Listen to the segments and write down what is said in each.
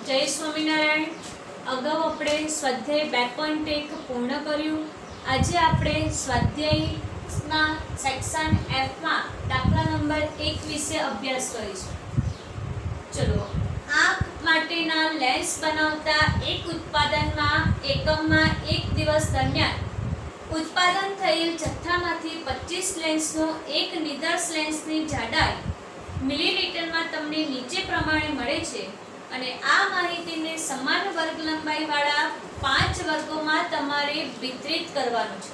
જય સ્વામિનારાયણ। અગાઉ આપણે સ્વાધ્યાય 2.1 પૂર્ણ કર્યું। આજે આપણે સ્વાધ્યાયના સેક્શન F માં દાખલા નંબર 1 વિશે અભ્યાસ કરીશું। ચલો, આંખ માટેના લેન્સ બનાવતા એક ઉત્પાદનમાં એકમમાં એક દિવસ દરમિયાન ઉત્પાદન થયેલ જથ્થામાંથી 25 લેન્સનો એક નિદર્શ લેન્સની જાડાઈ મિલીમીટરમાં તમને નીચે પ્રમાણે મળે છે અને આ માહિતીને સમાન વર્ગ લંબાઈવાળા 5 વર્ગોમાં તમારે વિતરિત કરવાનું છે।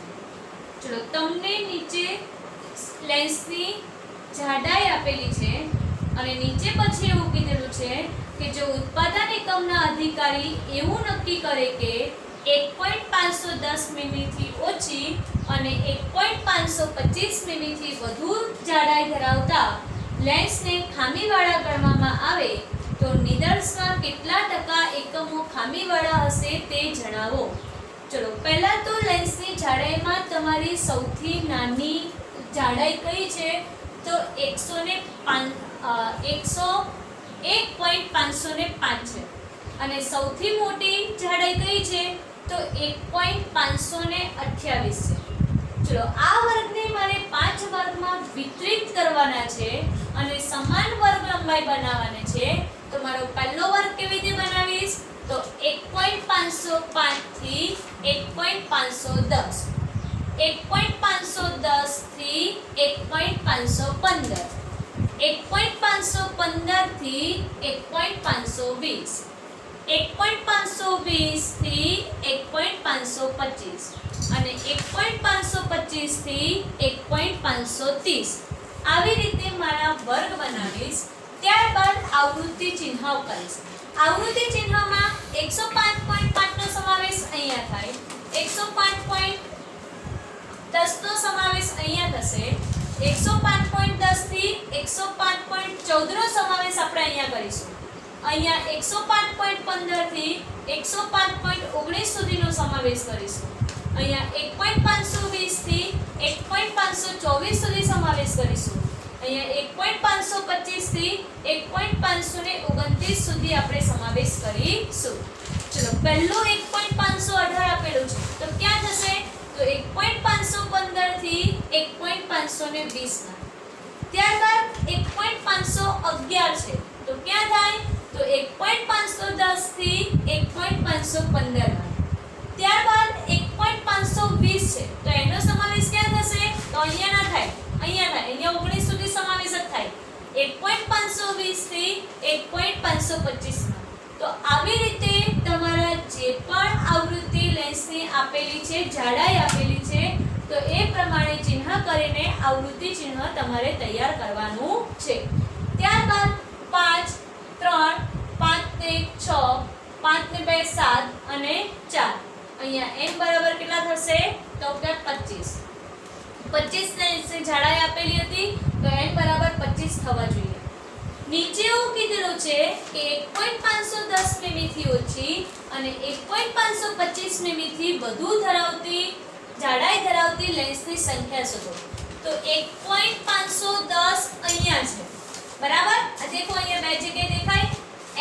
ચલો, તમને નીચે લેન્સની જાડાઈ આપેલી છે અને નીચે પછી એવું કીધેલું છે કે જો ઉત્પાદન એકમના અધિકારી એવું નક્કી કરે કે 1.510 મીમીથી ઓછી અને 1.525 મીમીથી વધુ જાડાઈ ધરાવતા લેન્સને ખામીવાળા ગણવામાં આવે તો નિદર્શમાં કેટલા ટકા એકમો ખામીવાળા હશે તે જણાવો। ચલો, પહેલા તો લેન્સની જાડાઈમાં તમારી સૌથી નાની જાડાઈ કઈ છે તો 101.505 છે અને સૌથી મોટી જાડાઈ કઈ છે તો 1.528 છે। ચલો, આ વર્ગને મારે 5 વર્ગમાં વિતરિત કરવાના છે અને સમાન વર્ગ લંબાઈ બનાવવાની છે। તો મારો પહેલો વર્ગ કેવી રીતે બનાવીશ તો 1.505 થી 1.510, 1.510 થી 1.515, 1.515 થી 1.520, 1.520 થી 1.525 અને 1.525 થી 1.530 આવી રીતે મારા વર્ગ બનાવીશ। ત્યારબાદ આવૃત્તિ ચિહ્ન કરીશ। આવૃત્તિ ચિહ્નમાં 105.5 નો સમાવેશ અહીંયા થાય, 105.10 નો સમાવેશ અહીંયા થશે, 105.10 થી 105.14 નો સમાવેશ આપણે અહીંયા કરીશું। અહીંયા 105.15 થી 105.19 સુધીનો સમાવેશ કરીશું। અહીંયા 1.520 થી 1.524 સુધી સમાવેશ કરીશું। અહીંયા 1.525 થી 1.529 સુધી આપણે સમાવેશ કરીશું। ચલો, પહેલું 1.518 આપેલું છે તો ક્યાં થશે તો 1.515 થી 1.520 ના। ત્યારબાદ 1.511 છે તો ક્યાં થાય તો 1.510 થી 1.515 ના। ત્યારબાદ 1.520 છે તો એનો સમાવેશ ક્યાં થશે તો અહીંયા ના થાય, અહીંયા થાય, અહીંયા 19 સુધી સમાવેશ જ થાય, 1.520 થી 1.525 માં। તો આવી રીતે તમારા જે પણ આવૃત્તિ લેન્સની આપેલી છે, જાડાઈ આપેલી છે તો એ પ્રમાણે ચિહ્ન કરીને આવૃત્તિ ચિહ્ન તમારે તૈયાર કરવાનું છે। ત્યારબાદ 5, 3, 5 ને 6, 5 ને 2 7 અને 4 અહીંયા n બરાબર કેટલા થશે તો કે 25, 25 લેન્સની જાડાઈ આપેલી હતી તો n બરાબર 25 થવા જોઈએ। નીચે એવું કીધેલું છે કે 1.510 મીમીથી ઓછી અને 1.525 મીમીથી વધુ ધરાવતી જાડાઈ ધરાવતી લેન્સની સંખ્યા શોધો। તો 1.510 અહીંયા છે બરાબર, આ દેખો અહીંયા બે જગ્યાએ દેખાય,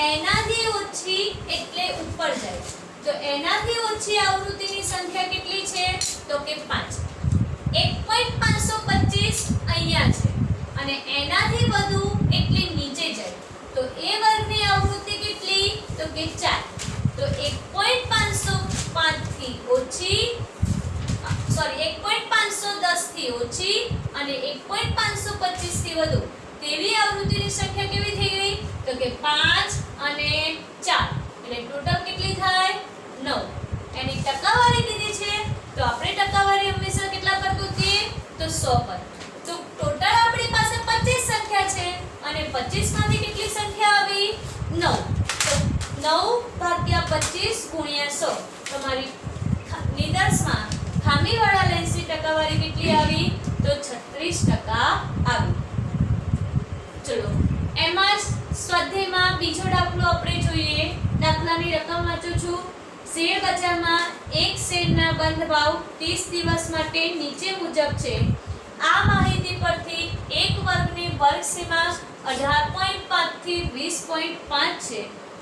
એનાથી ઓછી એટલે ઉપર જાય તો એનાથી ઓછી આવૃત્તિની સંખ્યા કેટલી છે તો કે 5। 1.525 અહીંયા છે અને એનાથી વધુ એટલે નીચે જાય તો એ વર્ગની આવૃત્તિ કેટલી તો કે 4। તો 1.505 થી ઓછી, સોરી 1.510 થી ઓછી અને 1.525 થી વધુ તેવી આવૃત્તિની સંખ્યા કેવી થઈ ગઈ તો કે 5 અને 4 એટલે ટોટલ કેટલી થાય 9। એની ટકાવારી કીધી છે તો આપણે ટકાવારી હંમેશા કેટલા પર ગોતીએ તો 100 પર। તો ટોટલ આપણી પાસે 25 સંખ્યા છે અને 25 માંથી કેટલી સંખ્યા આવી 9, તો 9 ભાગ્યા 25 ગુણ્યા 100 તમારી નિદર્શમાં ખામીવાળા લેન્સની ટકાવારી કેટલી આવી તો 36% આવી। ચલો, એમાં જ સ્વાધ્યાયમાં બીજો દાખલો આપણે જોઈએ। દાખલાની રકમ વાંચું છું। શેર બજારમાં એક શેરના બંધ ભાવ 30 દિવસ માટે નીચે મુજબ છે। આ માહિતી પરથી એક વર્ગની વર્ગ સીમા 18.5 થી 20.5 છે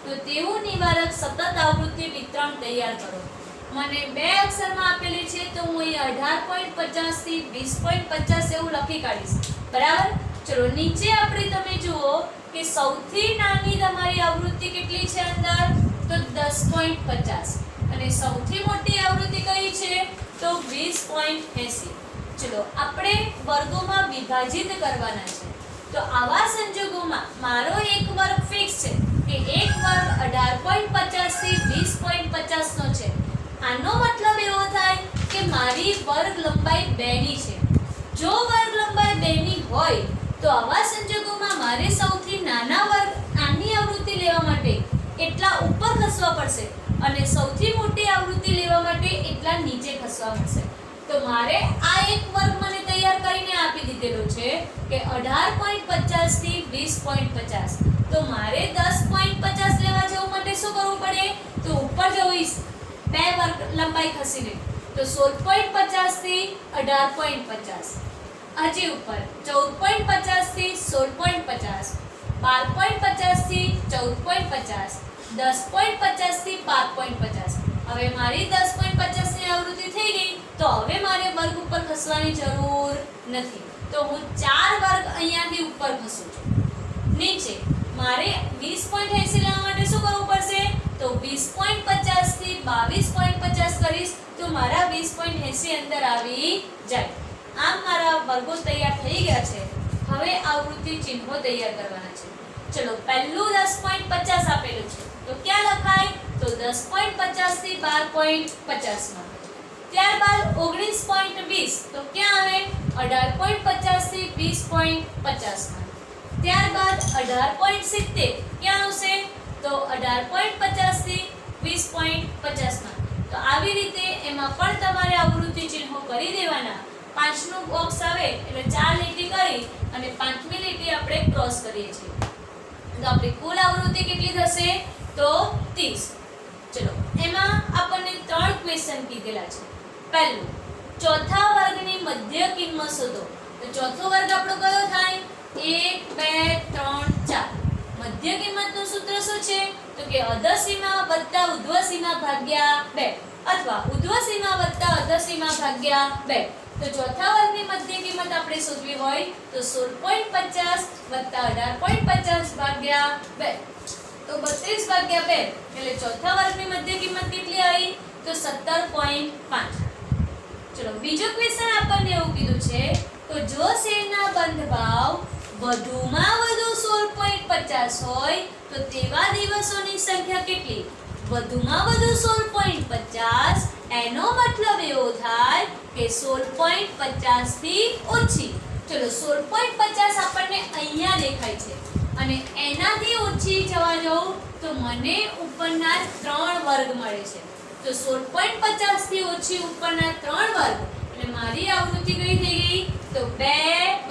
તો તેવું નિવારક સતત આવૃત્તિ વિતરણ તૈયાર કરો. મને બે અક્ષરમાં આપેલી છે તો હું અહીં 18.50 થી 20.50 એવું લખી કાઢીશ. બરાબર. ચલો નીચે આપણે તમે જુઓ કે સૌથી નાની તમારી આવૃત્તિ કેટલી છે અંદર તો 10.50 અને સૌથી મોટી આવૃત્તિ કઈ છે તો 20.80. ચલો આપણે વર્ગોમાં વિભાજિત કરવાના છે. તો આવા સંજોગોમાં મારો એક વર્ગ ફિક્સ છે કે એક વર્ગ 18.50 થી 20.50 નો છે. આનો મતલબ એવો થાય કે મારી વર્ગ લંબાઈ 2 ની છે. જો વર્ગ લંબાઈ 2 ની હોય તો આવા સંજોગોમાં મારે સૌથી નાના વર્ગ નાની આવૃત્તિ લેવા માટે એટલા ઉપર ખસવા પડશે અને સૌથી મોટી આવૃત્તિ લેવા માટે એટલા નીચે ખસવા પડશે. તો મારે આ એક વર્ગ મને તૈયાર કરીને આપી દીધેલો છે કે 18.50 થી 20.50. તો મારે 10.50 લેવા જવું માટે શું કરવું પડે તો ઉપર જવું બે વર્ગ લંબાઈ ખસીને તો 16.50 થી 18.50. હજી ઉપર 14.50 થી 16.50, 12.50 થી 14.50, 10.50 થી 12.50. હવે મારી 10.50 ની આવૃત્તિ થઈ ગઈ તો હવે મારે વર્ગ ઉપર ખસવાની જરૂર નથી. તો હું 4 વર્ગ અહીંયાથી ઉપર ખસું છું. નીચે મારે 20.80 લેવા માટે શું કરવું પડશે તો 20.50 થી 22.50 કરીશ તો મારા 20.80 અંદર આવી જાય. આમ મારા વર્ગો તૈયાર થઈ ગયા છે. હવે આવૃત્તિ ચિહ્નો તૈયાર કરવાના છે. ચલો પહેલું 10.50 આપેલું છે તો ક્યાં લખાય તો 10.50 થી 12.50 માં. ત્યારબાદ 19.20 તો ક્યાં આવે 18.50 થી 20.50 માં. ત્યારબાદ 18.70 ક્યાં આવશે તો 18.50 થી 20.50 માં. તો આવી રીતે એમાં પણ તમારે આવૃત્તિ ચિહ્નો કરી દેવાના. 5 નું બોક્સ આવે એટલે 4 લીટી કરી અને 5મી લીટી આપણે ક્રોસ કરીએ છીએ. તો આપણી કુલ આવૃત્તિ કેટલી થશે તો 30. ચલો એમાં આપણને 3 ક્વેશ્ચન કીધેલા છે. પહેલું ચોથા વર્ગની મધ્ય કિંમત શોધો. તો ચોથો વર્ગ આપણો કયો થાય 1 2 3 4. મધ્ય કિંમતનું સૂત્ર શું છે તો કે અધર સીમા વત્તા ઉધ્વ સીમા ભાગ્યા 2 અથવા ઉધ્વ સીમા વત્તા અધર સીમા ભાગ્યા 2. તો ચોથા વર્ગની મધ્ય કિંમત આપણે શોધવી હોય તો 16.50 વત્તા 18.50 ભાગ્યા 2. તો 32 ભાગ્યા 2 એટલે ચોથા વર્ગની મધ્ય કિંમત કેટલી આવી તો 17.5. ચલો બીજો ક્વેશ્ચન આપણને એવું કીધું છે તો જો શેરના બંધ ભાવ વધુમાં વધુ 16.50 હોય તો તેવા દિવસોની સંખ્યા કેટલી વધુમાં વધુ 16.50. એનો મતલબ એવો થાય કે 16.50 થી ઓછી. ચલો 16.50 આપણને અહીંયા દેખાય છે અને એનાથી ઓછી જવા જાઉં તો મને ઉપરના 3 વર્ગ મળે છે. તો 16.50 થી ઓછી ઉપરના 3 વર્ગ એટલે મારી આવૃત્તિ કઈ થઈ ગઈ તો 2 +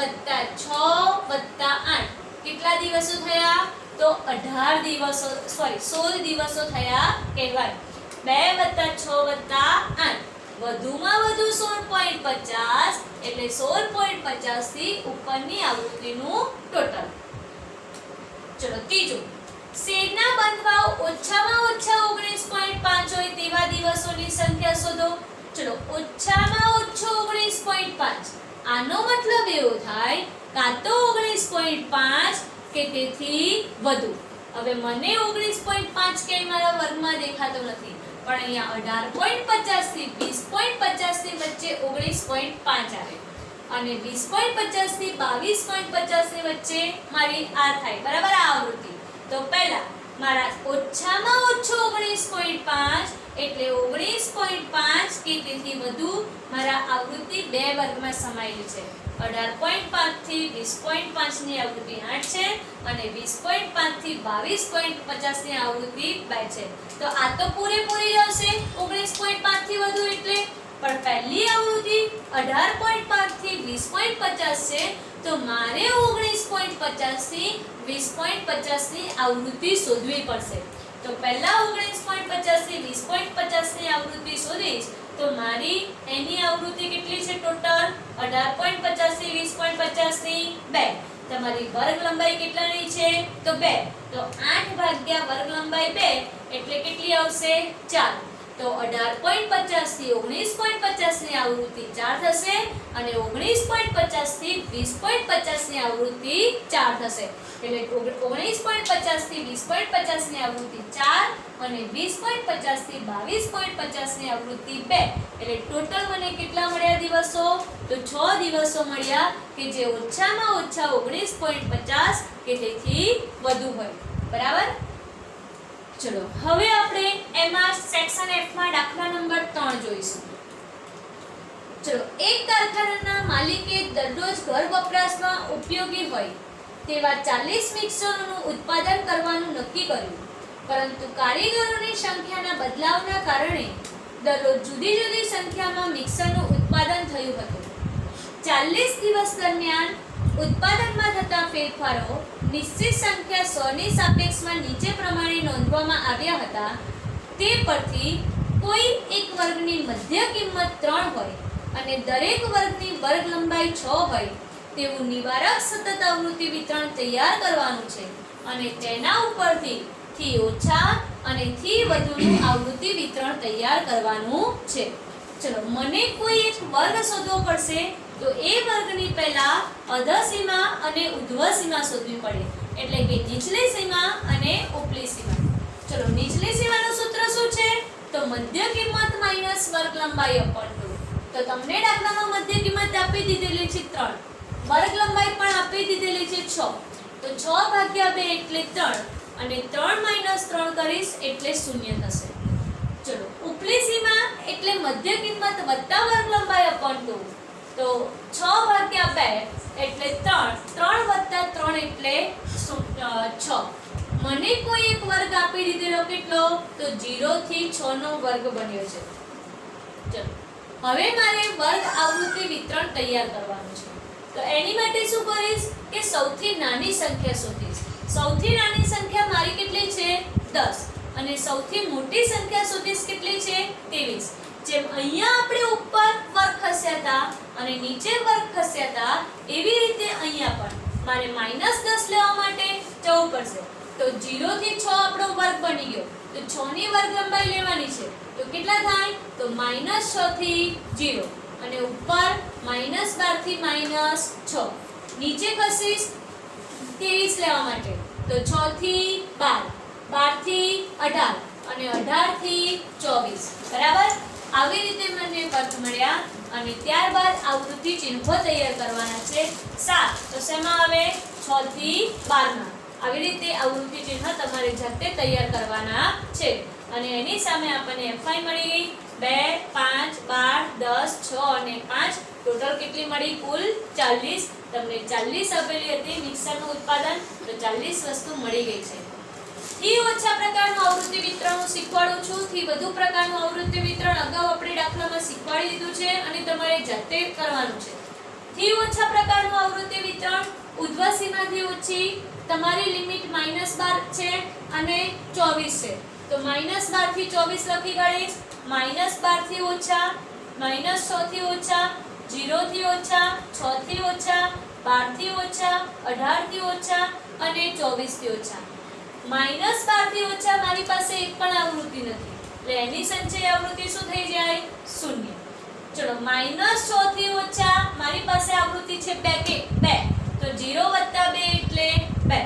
6 + 8. કેટલા દિવસો થયા તો 18 દિવસો 16 દિવસો થયા કહેવાય. 2 + 6 + 8 વધુમાં વધુ 16.50 એટલે 16.50 થી ઉપરની આવૃત્તિનું ટોટલ. ચલો ત્રીજું શેરના બંધ ભાવ ઓછામાં ઓછા 19.5 હોય તેવા દિવસોની સંખ્યા શોધો. ચલો ઓછામાં ઓછો 19.5. આનો મતલબ એવો થાય કાં તો 19.5 કે તેથી વધુ. હવે મને 19.5 કે મારા વર્ગમાં દેખાતો નથી પણ અહીંયા 18.50 થી 20.50 ની વચ્ચે 19.5 આવે અને 20.50 થી 22.50 ની વચ્ચે મારી આ થાય બરાબર આ આવૃત્તિ. તો પહેલા મારા ઓછામાં ઓછો 19.5 એટલે 19.5 કે તેથી વધુ મારા આવૃત્તિ બે વર્ગમાં સમાયેલી છે. 18.5 થી 20.5 ની આવૃત્તિ 8 છે અને 20.5 થી 22.50 ની આવૃત્તિ 2 છે. તો આ તો પૂરેપૂરી આવશે 19.5 થી વધુ એટલે. પણ પહેલી આવૃત્તિ 18.5 થી 20.50 છે તો મારે 19.50 થી 20.50 ની આવૃત્તિ શોધવી પડશે. તો પહેલા 19.50 થી 20.50 ની આવૃત્તિ શોધીશ તો મારી એની આવૃત્તિ કેટલી છે ટોટલ 18.50 થી 20.50 ની 2. તમારી વર્ગ લંબાઈ કેટલાની છે તો 2, તો 8 ભાગ્યા વર્ગ લંબાઈ 2 એટલે કેટલી આવશે 4, તો 18.50 થી 19.50 ની આવૃત્તિ 4 થશે અને 19.50 થી 20.50 ની આવૃત્તિ 4 થશે, એટલે 19.50 થી 20.50 ની આવૃત્તિ 4 અને 20.50 થી 22.50 ની આવૃત્તિ 2, એટલે ટોટલ મને કેટલા મળ્યા દિવસો તો 6 દિવસો મળ્યા કે જે ઓછામાં ઓછા 19.50 કે તેથી વધુ હોય. બરાબર. ચલો હવે આપણે એમાં સેક્શન F માં દાખલા નંબર 3 જોઈશું. ચલો એક કારખાનાના માલિકે દરરોજ ઘર વપરાશમાં ઉપયોગી હોય તેવા 40 મિક્સરોનું ઉત્પાદન કરવાનું નક્કી કર્યું, પરંતુ કારીગરોની સંખ્યાના બદલાવના કારણે દરરોજ જુદી જુદી સંખ્યામાં મિક્સરનું ઉત્પાદન થયું હતું. 40 દિવસ દરમિયાન ઉત્પાદનમાં થતા ફેરફારો નિશ્ચિત સંખ્યા 100 ની સાપેક્ષમાં નીચે પ્રમાણે નોંધવામાં આવ્યા હતા. તે પરથી કોઈ એક વર્ગની મધ્ય કિંમત 3 હોય અને દરેક વર્ગની વર્ગ લંબાઈ 6 હોય તેવું નિવારક સતત આવૃત્તિ વિતરણ તૈયાર કરવાનું છે અને તેના ઉપરથી થી ઓછા અને થી વધુનું આવૃત્તિ વિતરણ તૈયાર કરવાનું છે. ચલો મને કોઈ એક વર્ગ શોધવો પડશે, તો એ વર્ગની પહેલા અધઃ સીમા અને ઉધ્વ સીમા શોધવી પડે, એટલે કે નીચલી સીમા અને ઉપલી સીમા. ચલો નીચલી સીમાનું સૂત્ર શું છે તો મધ્ય કિંમત માઈનસ વર્ગ લંબાઈ અપોન 2. તો તમને દાખલામાં મધ્ય કિંમત આપી દીધેલી છે 3, વર્ગ લંબાઈ પણ આપી દીધેલી છે 6, તો 6 ભાગ્યા 2 એટલે 3 અને 3 માઈનસ 3 કરીશ એટલે 0 થશે. ચલો ઉપલી સીમા એટલે મધ્ય કિંમત વત્તા વર્ગ લંબાઈ અપોન 2, તો 6 ભાગ્યા 2 એટલે 3, 3 વત્તા 3 એટલે 6. મને કોઈ એક વર્ગ આપી દીધેલો કેટલો તો 0 થી 6 નો વર્ગ બન્યો છે. ચલો હવે મારે વર્ગ આવૃત્તિ વિતરણ તૈયાર કરવાનું છે, તો એની માટે શું કરીશ કે સૌથી નાની સંખ્યા શોધીશ. સૌથી નાની સંખ્યા મારી કેટલી છે 10 અને સૌથી મોટી સંખ્યા શોધીશ કેટલી છે 23. જેમ અહીંયા આપણે ઉપર વર્ગ ખસ્યા હતા અને નીચે વર્ગ ખસ્યા હતા એવી રીતે અહીંયા પણ મારે -10 લેવા માટે જવું પડશે. તો 0 થી 6 આપણો વર્ગ બની ગયો, તો 6 ની વર્ગ લંબાઈ લેવાની છે, તો કેટલા થાય તો -6 થી 0 અને ઉપર -12 થી -6. નીચે ખસીશ 23 લેવા માટે, તો 6 થી 12, 12 થી 18 અને 18 થી 24. બરાબર. આવી રીતે મને વર્ગ મળ્યા અને ત્યારબાદ આવૃત્તિ ચિહ્નો તૈયાર કરવાના છે 7, તો શેમાં આવે 6 થી 12 માં. આવી રીતે આવૃત્તિ ચિહ્ન તમારે જાતે તૈયાર કરવાના છે અને એની સામે આપણને FI મળી 2, 5, 12, 10, 6 અને 5, ટોટલ કેટલી મળી કુલ 40. તમને 40 આપેલી હતી મિક્સરનું ઉત્પાદન, તો 40 વસ્તુ મળી ગઈ છે. થી ઓછા પ્રકારનું આવૃત્તિ વિતરણ હું શીખવાડું છું. થી વધુ પ્રકારનું આવૃત્તિ વિતરણ અગાઉ આપણે દાખલામાં શીખવાડી દીધું છે અને તમારે જાતે કરવાનું છે. થી ઓછા પ્રકારનું આવૃત્તિ વિતરણ ઉધ્વ સીમાથી ઓછી તમારી લિમિટ -12 છે અને 24 છે, તો -12 થી 24 લખી કાઢીશ. -12 થી ઓછા, -6 થી ઓછા, 0 થી ઓછા, 6 થી ઓછા, 12 થી ઓછા, 18 થી ઓછા અને 24 થી ઓછા. -12 થી ઓછા મારી પાસે એક પણ આવૃત્તિ નથી, એટલે એની સંચય આવૃત્તિ શું થઈ જાય 0. ચલો -6 થી ઓછા મારી પાસે આવૃત્તિ છે 2, તો 0 + 2 એટલે 2.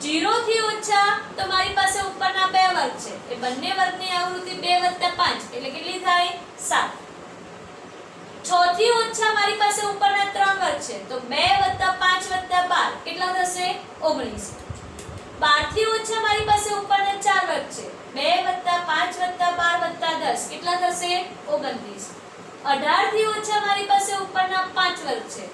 0 થી ઓછા તો મારી પાસે ઉપરના બે વર્ગ છે, એ બંને વર્ગની આવૃત્તિ 2 + 5 એટલે કેટલી થાય 7. 6 થી ઓછા મારી પાસે ઉપરના 3 વર્ગ છે, તો 2 + 5 + 12 કેટલા થશે 19. 12 થી ઓછા મારી પાસે ઉપરના 4 વર્ગ છે, 2 + 5 + 12 + 10 કેટલા થશે 29. 18 થી ઓછા મારી પાસે ઉપરના 5 વર્ગ છે,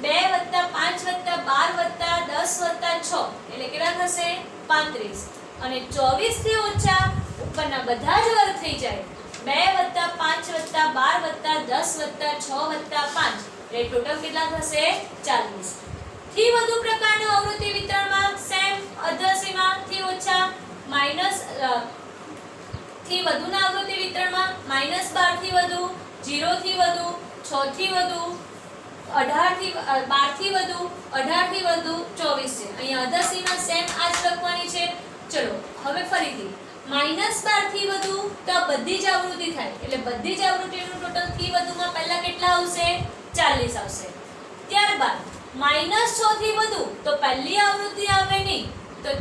2 + 5 + 12 + 10 + 6 એટલે કેટલા થશે 35. અને 24 થી ઓછા ઉપરના બધા જ વર્ગ થઈ જાય, 2 + 5 + 12 + 10 + 6 + 5 એટલે ટોટલ કેટલા થશે 40. થી વધુ પ્રકારનું આવૃત્તિ વિતરણમાં સેમ અધઃ સીમા થી ઓછા માઈનસ થી વધુના આવૃત્તિ વિતરણમાં -12 થી વધુ, 0 થી વધુ, 6 થી વધુ, 18 થી 12 થી વધુ 18 થી વધુ 24 છે. અહીંયા અધસીમાં સેમ આ જ લખવાની છે. ચલો હવે ફરીથી -12 થી વધુ તો બધી જ આવૃત્તિ થાય એટલે બધી જ આવૃત્તિનું ટોટલ થી વધુમાં પહેલા કેટલા આવશે 40 આવશે. ત્યારબાદ -6 થી વધુ તો પહેલી આવૃત્તિ આવે નહીં તો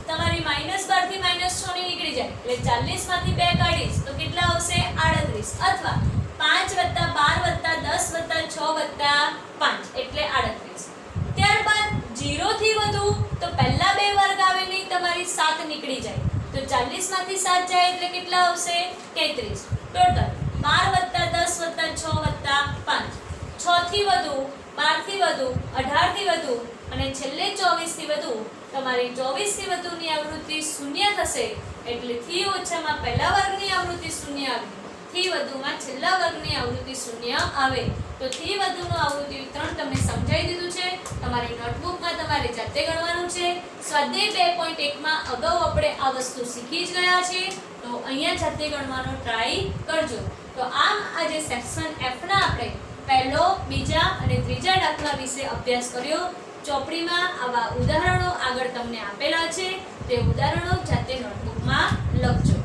તમારી -12 થી -6 ની નીકળી જાય એટલે 40 માંથી 2 કાઢીશ તો કેટલા આવશે 38 અથવા 5 12 10 6 5 એટલે 38. ત્યારબાદ 0 થી વધુ તો પહેલા બે વર્ગ આવે નહીં તમારી 7 નીકળી જાય તો 40 માંથી 7 જાય એટલે કેટલા આવશે 33. ટોટલ 12 10 6 5 6 થી વધુ 12 થી વધુ 18 થી વધુ અને છેલ્લે 24 થી વધુ તમારી 24 થી વધુની આવૃત્તિ શૂન્ય થશે એટલે થી ઓછામાં પહેલા વર્ગની આવૃત્તિ શૂન્ય આવે થી વધુમાં છેલ્લા વર્ગની આવૃત્તિ શૂન્ય આવે. તો થી વધુનું આવૃત્તિ વિતરણ તમને સમજાઈ દીધું છે. તમારી નોટબુકમાં તમારે જાતે ગણવાનું છે. સ્વાધ્યાય 2.1 માં અગાઉ આપણે આ વસ્તુ શીખી જ ગયા છે તો અહીંયા જાતે ગણવાનો ટ્રાય કરજો. તો આમ આજે સેક્શન F ના આપણે પહેલો બીજા અને ત્રીજા દાખલા વિશે અભ્યાસ કર્યો. ચોપડીમાં આવા ઉદાહરણો આગળ તમને આપેલા છે તે ઉદાહરણો જાતે નોટબુકમાં લખજો.